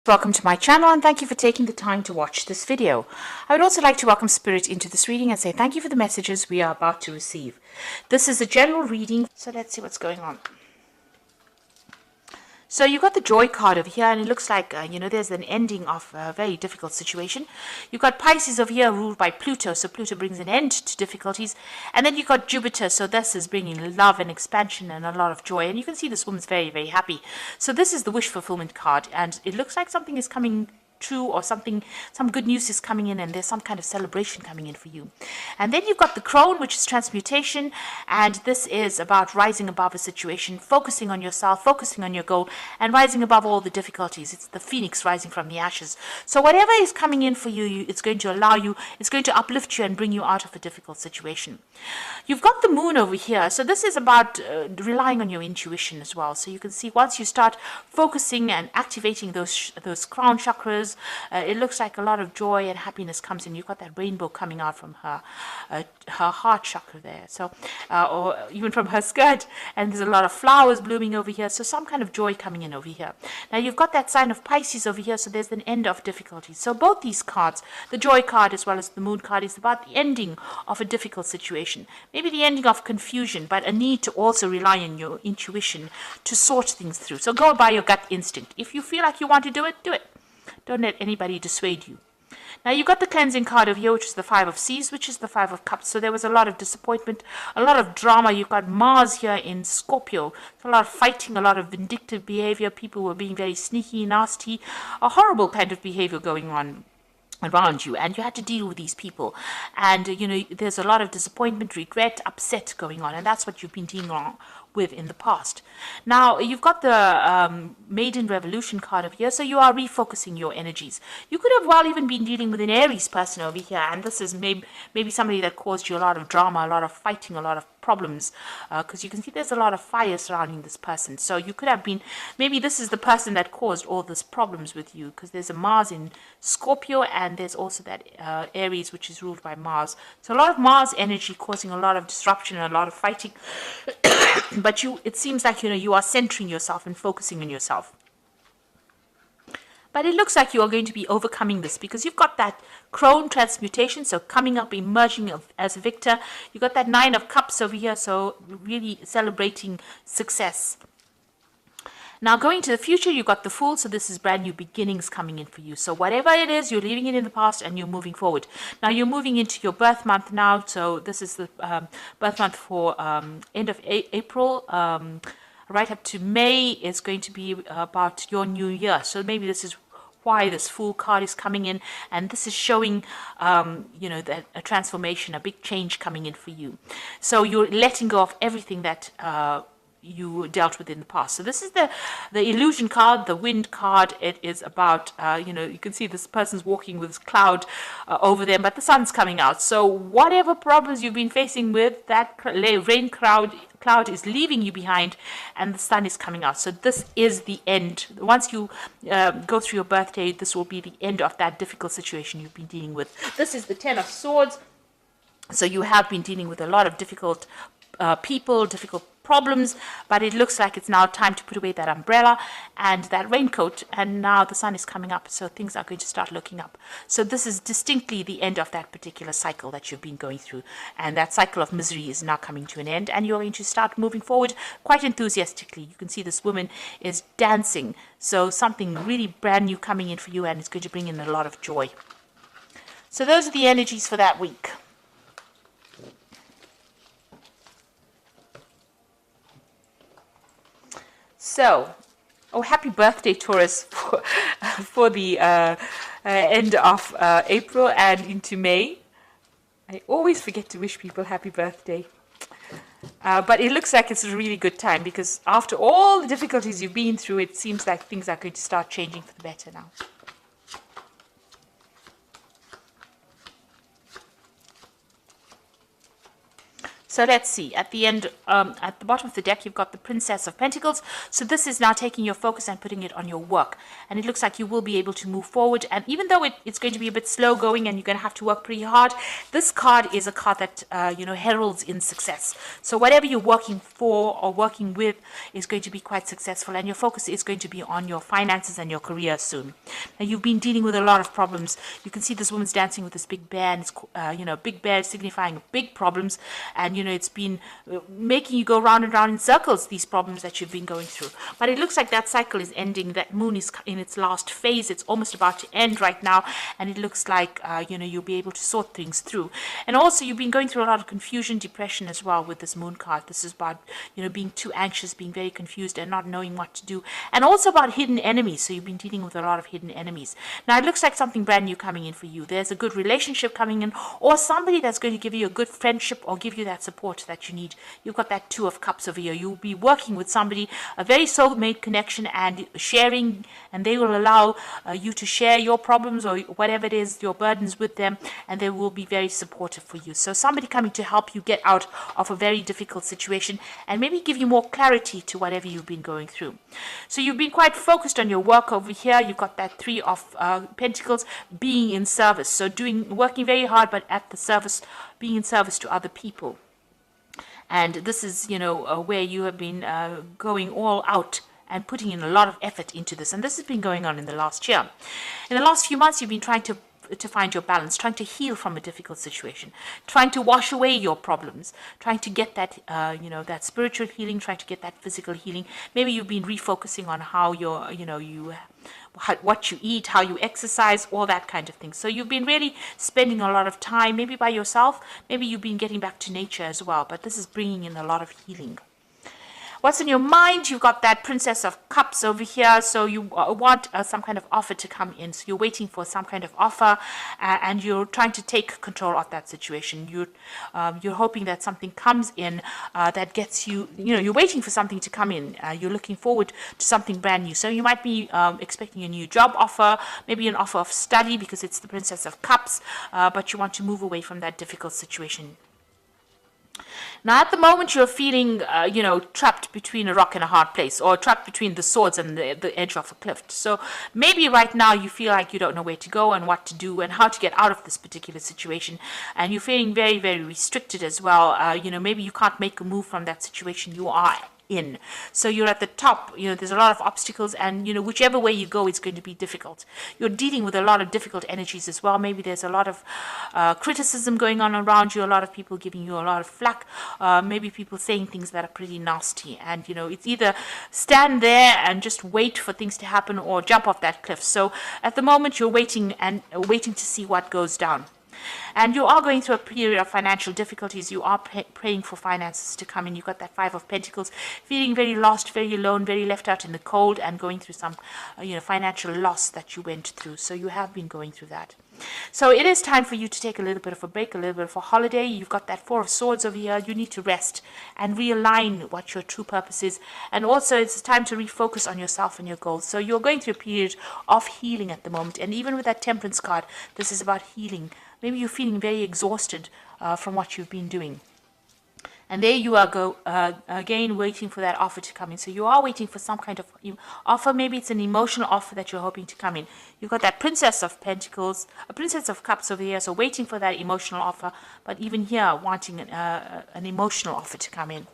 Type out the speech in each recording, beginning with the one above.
Welcome to my channel and thank you for taking the time to watch this video. I would also like to welcome Spirit into this reading and say thank you for the messages we are about to receive. This is a general reading, so let's see what's going on. So you've got the Joy card over here, and it looks like, there's an ending of a very difficult situation. You've got Pisces over here ruled by Pluto, so Pluto brings an end to difficulties. And then you've got Jupiter, so this is bringing love and expansion and a lot of joy. And you can see this woman's very, very happy. So this is the wish fulfillment card, and it looks like something is coming true, or some good news is coming in, and there's some kind of celebration coming in for you. And then you've got the Crone, which is transmutation, and this is about rising above a situation, focusing on yourself, focusing on your goal, and rising above all the difficulties. It's the phoenix rising from the ashes. So whatever is coming in for you, it's going to allow you, it's going to uplift you and bring you out of a difficult situation. You've got the Moon over here, so this is about relying on your intuition as well. So you can see once you start focusing and activating those crown chakras, it looks like a lot of joy and happiness comes in. You've got that rainbow coming out from her heart chakra there, so or even from her skirt, and there's a lot of flowers blooming over here, so some kind of joy coming in over here. Now you've got that sign of Pisces over here, so there's an end of difficulties. So both these cards, the Joy card as well as the Moon card, is about the ending of a difficult situation, maybe the ending of confusion, but a need to also rely on your intuition to sort things through. So go by your gut instinct. If you feel like you want to do it, do it. Don't let anybody dissuade you. Now you've got the cleansing card over here, which is the Five of Seas, which is the Five of Cups. So there was a lot of disappointment, a lot of drama. You've got Mars here in Scorpio. So a lot of fighting, a lot of vindictive behavior. People were being very sneaky, nasty, a horrible kind of behavior going on around you, and you had to deal with these people, and there's a lot of disappointment, regret, upset going on, and that's what you've been dealing with in the past. Now you've got the Maiden Revolution card over here, so you are refocusing your energies. You could have even been dealing with an Aries person over here, and this is maybe somebody that caused you a lot of drama, a lot of fighting, a lot of problems, because you can see there's a lot of fire surrounding this person. So you could have been, maybe this is the person that caused all these problems with you, because there's a Mars in Scorpio, and there's also that Aries, which is ruled by Mars. So a lot of Mars energy causing a lot of disruption and a lot of fighting. But it seems like you are centering yourself and focusing on yourself. But it looks like you are going to be overcoming this, because you've got that Crone transmutation, so coming up, emerging as a victor. You've got that Nine of Cups over here, so really celebrating success. Now going to the future, you've got the Fool, so this is brand new beginnings coming in for you. So whatever it is, you're leaving it in the past and you're moving forward. Now you're moving into your birth month now, so this is the birth month for end of April. Right up to May is going to be about your new year. So maybe this is why this Fool card is coming in, and this is showing that a transformation, a big change coming in for you. So you're letting go of everything that you dealt with in the past. So this is the Illusion card, the Wind card. It is about you can see this person's walking with this cloud over them, but the sun's coming out. So whatever problems you've been facing with, that rain cloud is leaving you behind, and the sun is coming out. So this is the end. Once you go through your birthday, this will be the end of that difficult situation you've been dealing with. This is the Ten of Swords. So you have been dealing with a lot of difficult people, difficult problems, but it looks like it's now time to put away that umbrella and that raincoat, and now the sun is coming up, so things are going to start looking up. So this is distinctly the end of that particular cycle that you've been going through, and that cycle of misery is now coming to an end, and you're going to start moving forward quite enthusiastically. You can see this woman is dancing, so something really brand new coming in for you, and it's going to bring in a lot of joy. So those are the energies for that week. So, happy birthday, Taurus, for the end of April and into May. I always forget to wish people happy birthday. But it looks like it's a really good time, because after all the difficulties you've been through, it seems like things are going to start changing for the better now. So let's see, at the end, at the bottom of the deck, you've got the Princess of Pentacles. So this is now taking your focus and putting it on your work. And it looks like you will be able to move forward. And even though it's going to be a bit slow going and you're going to have to work pretty hard, this card is a card that, heralds in success. So whatever you're working for or working with is going to be quite successful. And your focus is going to be on your finances and your career soon. Now, you've been dealing with a lot of problems. You can see this woman's dancing with this big bear. And it's, big bear signifying big problems. And it's been making you go round and round in circles, these problems that you've been going through. But it looks like that cycle is ending. That moon is in its last phase. It's almost about to end right now. And it looks like, you'll be able to sort things through. And also, you've been going through a lot of confusion, depression as well with this moon card. This is about, being too anxious, being very confused and not knowing what to do. And also about hidden enemies. So you've been dealing with a lot of hidden enemies. Now, it looks like something brand new coming in for you. There's a good relationship coming in, or somebody that's going to give you a good friendship or give you that support that you need. You've got that Two of Cups over here. You'll be working with somebody, a very soulmate connection, and sharing, and they will allow you to share your problems or whatever it is, your burdens with them, and they will be very supportive for you. So somebody coming to help you get out of a very difficult situation and maybe give you more clarity to whatever you've been going through. So you've been quite focused on your work over here. You've got that Three of Pentacles, being in service. So working very hard, but at the service, being in service to other people. And this is, where you have been going all out and putting in a lot of effort into this. And this has been going on in the last year. In the last few months, you've been trying to find your balance, trying to heal from a difficult situation, trying to wash away your problems, trying to get that, that spiritual healing, trying to get that physical healing. Maybe you've been refocusing on how what you eat, how you exercise, all that kind of thing. So you've been really spending a lot of time, maybe by yourself, maybe you've been getting back to nature as well, but this is bringing in a lot of healing. What's in your mind? You've got that Princess of Cups over here. So you want some kind of offer to come in. So you're waiting for some kind of offer, and you're trying to take control of that situation. You're hoping that something comes in that gets you. You're waiting for something to come in. You're looking forward to something brand new. So you might be expecting a new job offer, maybe an offer of study because it's the Princess of Cups, but you want to move away from that difficult situation. Now, at the moment, you're feeling, trapped between a rock and a hard place, or trapped between the swords and the edge of a cliff. So maybe right now you feel like you don't know where to go and what to do and how to get out of this particular situation. And you're feeling very, very restricted as well. Maybe you can't make a move from that situation you are in. So you're at the top, there's a lot of obstacles, and whichever way you go, it's going to be difficult. You're dealing with a lot of difficult energies as well. Maybe there's a lot of criticism going on around you, a lot of people giving you a lot of flack, maybe people saying things that are pretty nasty, and it's either stand there and just wait for things to happen or jump off that cliff. So at the moment, you're waiting to see what goes down. And you are going through a period of financial difficulties. You are praying for finances to come in. You've got that Five of Pentacles, feeling very lost, very alone, very left out in the cold, and going through some, financial loss that you went through. So you have been going through that. So it is time for you to take a little bit of a break, a little bit of a holiday. You've got that Four of Swords over here. You need to rest and realign what your true purpose is. And also it's time to refocus on yourself and your goals. So you're going through a period of healing at the moment. And even with that Temperance card, this is about healing. Maybe you're feeling very exhausted from what you've been doing. And there you are again waiting for that offer to come in. So you are waiting for some kind of offer. Maybe it's an emotional offer that you're hoping to come in. You've got that Princess of Pentacles, a Princess of Cups over here. So waiting for that emotional offer. But even here, wanting an emotional offer to come in.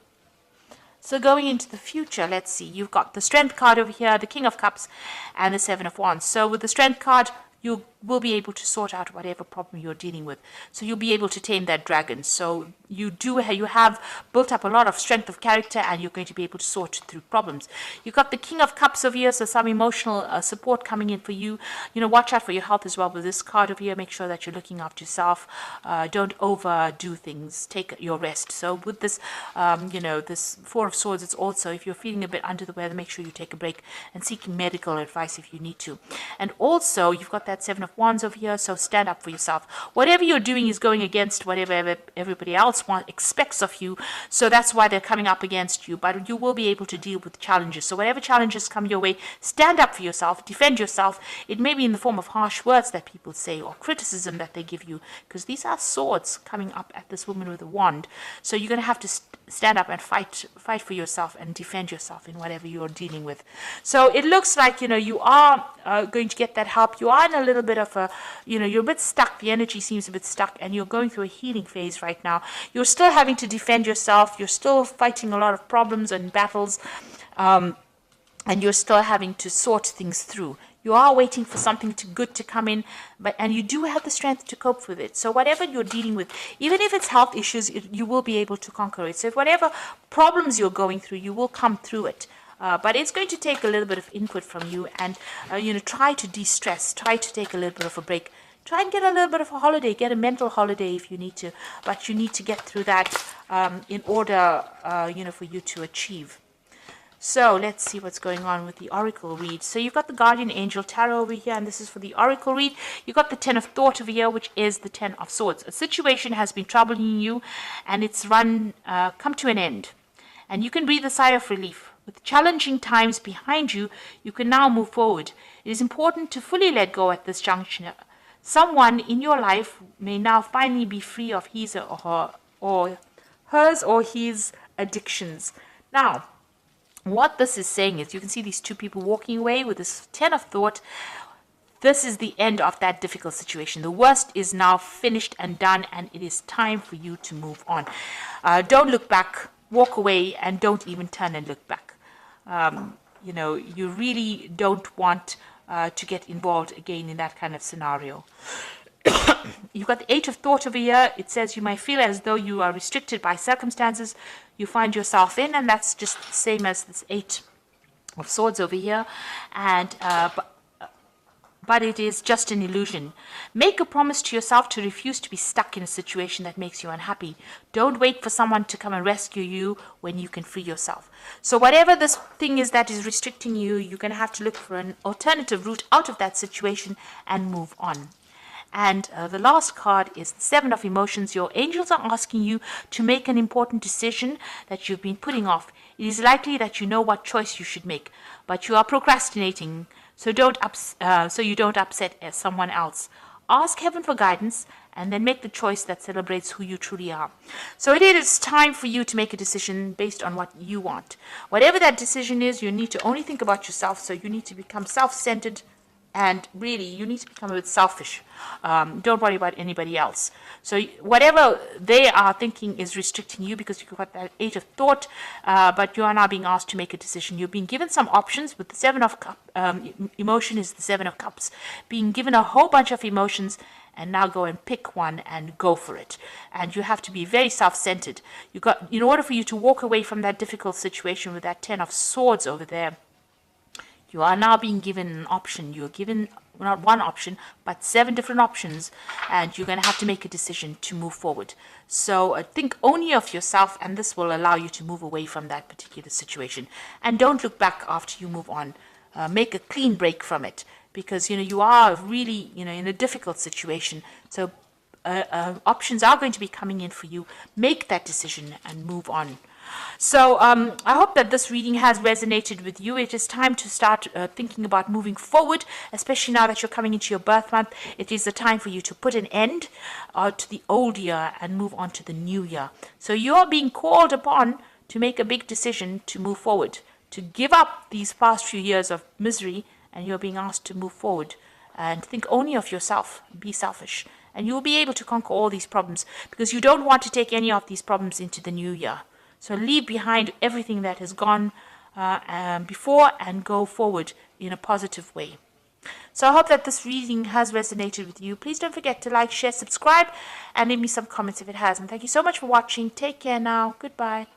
So going into the future, let's see. You've got the Strength card over here, the King of Cups, and the Seven of Wands. So with the Strength card, you will be able to sort out whatever problem you're dealing with. So you'll be able to tame that dragon. So you have built up a lot of strength of character, and you're going to be able to sort through problems. You've got the King of Cups over here, so some emotional support coming in for you. Watch out for your health as well with this card over here. Make sure that you're looking after yourself. Don't overdo things. Take your rest. So with this, this Four of Swords, it's also, if you're feeling a bit under the weather, make sure you take a break and seek medical advice if you need to. And also, you've got that Seven of Wands over here, so stand up for yourself. Whatever you're doing is going against whatever everybody else expects of you, so that's why they're coming up against you. But you will be able to deal with challenges. So whatever challenges come your way, stand up for yourself, defend yourself. It may be in the form of harsh words that people say or criticism that they give you, because these are swords coming up at this woman with a wand. So you're going to have to stand up and fight for yourself and defend yourself in whatever you're dealing with. So it looks like, you are going to get that help. You are in a little bit of a, you're a bit stuck. The energy seems a bit stuck, and you're going through a healing phase right now. You're still having to defend yourself. You're still fighting a lot of problems and battles, and you're still having to sort things through. You are waiting for something good to come in, and you do have the strength to cope with it. So whatever you're dealing with, even if it's health issues, you will be able to conquer it. So if whatever problems you're going through, you will come through it. But it's going to take a little bit of input from you, and try to de-stress, try to take a little bit of a break. Try and get a little bit of a holiday, get a mental holiday if you need to, but you need to get through that in order, for you to achieve. So let's see what's going on with the Oracle read. So you've got the Guardian Angel Tarot over here, and this is for the Oracle read. You've got the Ten of Thought over here, which is the Ten of Swords. A situation has been troubling you, and it's come to an end. And you can breathe a sigh of relief. With challenging times behind you, you can now move forward. It is important to fully let go at this junction. Someone in your life may now finally be free of his or hers or his addictions. Now, what this is saying is, you can see these two people walking away with this Ten of Thought. This is the end of that difficult situation. The worst is now finished and done, and it is time for you to move on. Don't look back, walk away, and don't even turn and look back. You really don't want to get involved again in that kind of scenario. You've got the Eight of Thought over here. It says you might feel as though you are restricted by circumstances you find yourself in, and that's just the same as this Eight of Swords over here. And but it is just an illusion. Make a promise to yourself to refuse to be stuck in a situation that makes you unhappy. Don't wait for someone to come and rescue you when you can free yourself. So whatever this thing is that is restricting you, you're going to have to look for an alternative route out of that situation and move on. And the last card is the Seven of Emotions. Your angels are asking you to make an important decision that you've been putting off. It is likely that you know what choice you should make, but you are procrastinating, so you don't upset someone else. Ask heaven for guidance, and then make the choice that celebrates who you truly are. So it is time for you to make a decision based on what you want. Whatever that decision is, you need to only think about yourself, so you need to become self-centered. And really, you need to become a bit selfish. Don't worry about anybody else. So whatever they are thinking is restricting you, because you've got that Eight of Thought, but you are now being asked to make a decision. You've been given some options, but the Seven of Emotion is the Seven of Cups. Being given a whole bunch of emotions, and now go and pick one and go for it. And you have to be very self-centered. In order for you to walk away from that difficult situation with that Ten of Swords over there, you are now being given an option. You're given not one option, but 7 different options, and you're going to have to make a decision to move forward. So think only of yourself, and this will allow you to move away from that particular situation. And don't look back after you move on. Make a clean break from it, because you are really in a difficult situation. So options are going to be coming in for you. Make that decision and move on. So I hope that this reading has resonated with you. It is time to start thinking about moving forward, especially now that you're coming into your birth month. It is the time for you to put an end to the old year and move on to the new year. So you're being called upon to make a big decision to move forward, to give up these past few years of misery, and you're being asked to move forward and think only of yourself. Be selfish, and you'll be able to conquer all these problems, because you don't want to take any of these problems into the new year. So leave behind everything that has gone before and go forward in a positive way. So I hope that this reading has resonated with you. Please don't forget to like, share, subscribe, and leave me some comments if it has. And thank you so much for watching. Take care now. Goodbye.